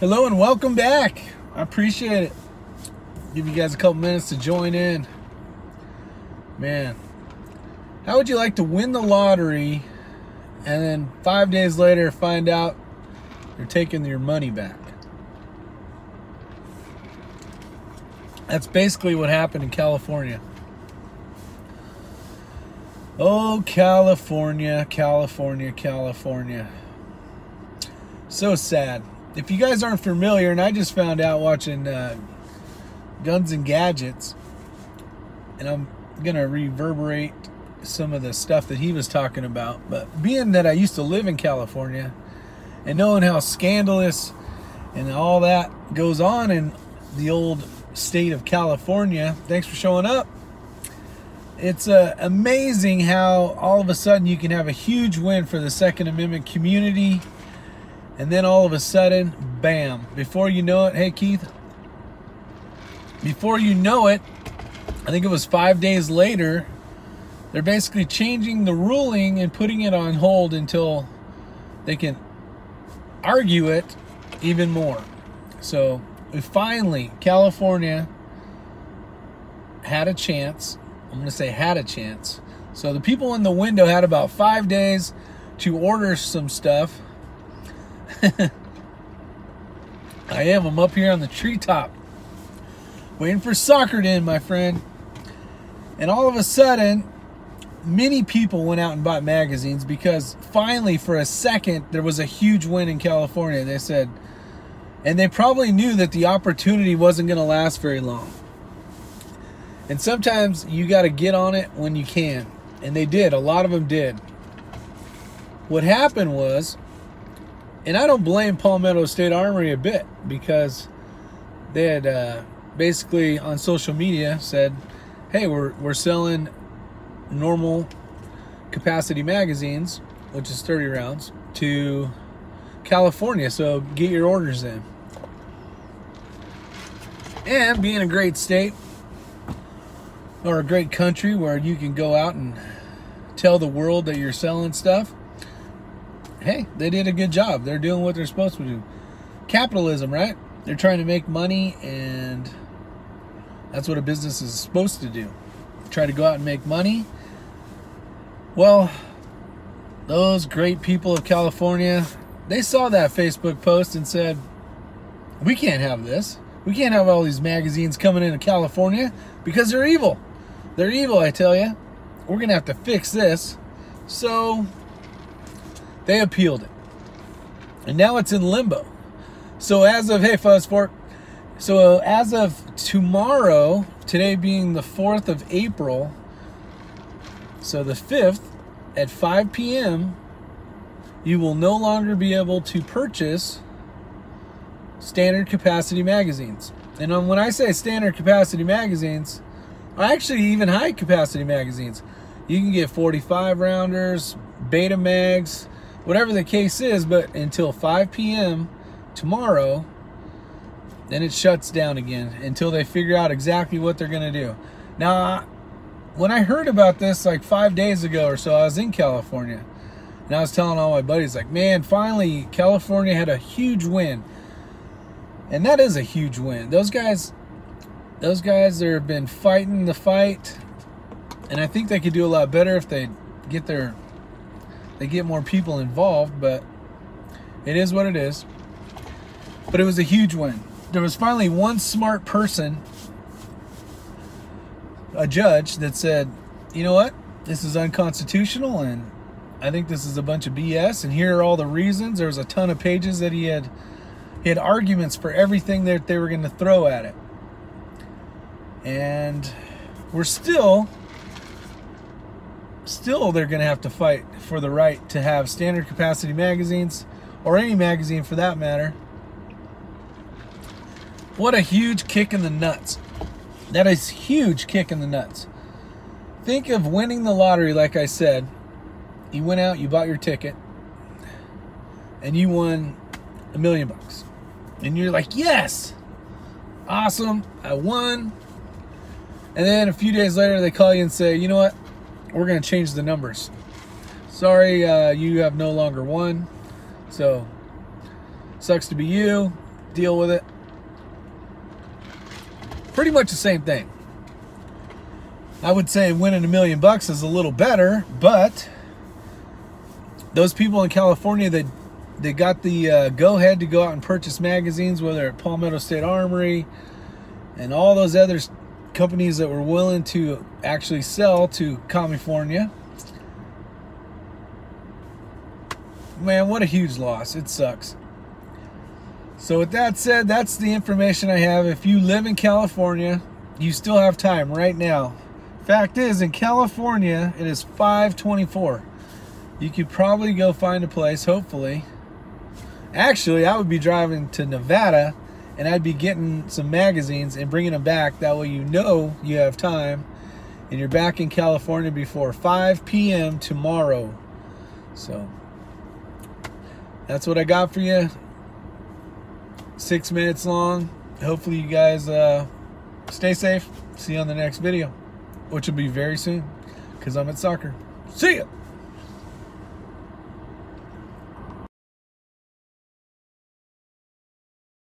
Hello and welcome back. I appreciate it. Give you guys a couple minutes to join in. Man, how would you like to win the lottery and then 5 days later find out you're taking your money back? That's basically what happened in California. Oh, California, California, California. So sad. If you guys aren't familiar, and I just found out watching Guns and Gadgets, and I'm going to reverberate some of the stuff that he was talking about, but being that I used to live in California and knowing how scandalous and all that goes on in the old state of California, thanks for showing up. It's amazing how all of a sudden you can have a huge win for the Second Amendment community, and then all of a sudden, bam, before you know it, hey Keith, before you know it, I think it was 5 days later, they're basically changing the ruling and putting it on hold until they can argue it even more. So we finally, California had a chance. I'm going to say had a chance. So the people in the window had about 5 days to order some stuff. I'm up here on the treetop waiting for soccer to end, my friend. And all of a sudden, many people went out and bought magazines because finally, for a second, there was a huge win in California. They said, and they probably knew that the opportunity wasn't going to last very long. And sometimes you got to get on it when you can. And they did. A lot of them did. What happened was, and I don't blame Palmetto State Armory a bit, because they had basically on social media said, hey, we're selling normal capacity magazines, which is 30 rounds, to California, so get your orders in. And being a great state, or a great country where you can go out and tell the world that you're selling stuff, hey, they did a good job. They're doing what they're supposed to do. Capitalism, right? They're trying to make money, and that's what a business is supposed to do. Try to go out and make money. Well, those great people of California, they saw that Facebook post and said, we can't have this. We can't have all these magazines coming into California because they're evil. They're evil, I tell you. We're going to have to fix this. So they appealed it. And now it's in limbo. So as of, hey, Fuzz Fork. So as of tomorrow, today being the 4th of April, so the 5th at 5 p.m., you will no longer be able to purchase standard capacity magazines. And when I say standard capacity magazines, actually even high capacity magazines, you can get 45 rounders, beta mags, whatever the case is, but until 5 p.m. tomorrow, then it shuts down again until they figure out exactly what they're going to do. Now, when I heard about this like 5 days ago or so, I was in California, and I was telling all my buddies, like, man, finally California had a huge win. And that is a huge win. Those guys have been fighting the fight, and I think they could do a lot better if they get more people involved, but it is what it is. But it was a huge win. There was finally one smart person, a judge, that said, you know what? This is unconstitutional, and I think this is a bunch of BS, and here are all the reasons. There was a ton of pages that he had arguments for everything that they were going to throw at it. And we're still they're going to have to fight for the right to have standard capacity magazines, or any magazine for that matter. What a huge kick in the nuts. That is huge kick in the nuts. Think of winning the lottery, like I said. You went out, you bought your ticket, and you won $1 million. And you're like, yes, awesome, I won. And then a few days later, they call you and say, you know what? We're going to change the numbers. Sorry, you have no longer won. So, sucks to be you. deal with it. Pretty much the same thing. I would say winning $1 million is a little better, but those people in California that they got the go-ahead to go out and purchase magazines, whether at Palmetto State Armory and all those other companies that were willing to actually sell to California. Man, what a huge loss. It sucks. So with that said, that's the information I have. If you live in California, you still have time right now. Fact is, in California, it is 5:24. You could probably go find a place, hopefully. Actually, I would be driving to Nevada, and I'd be getting some magazines and bringing them back. That way you know you have time, and you're back in California before 5 p.m. tomorrow. So that's what I got for you. 6 minutes long. Hopefully you guys stay safe. See you on the next video, which will be very soon, because I'm at soccer. See ya!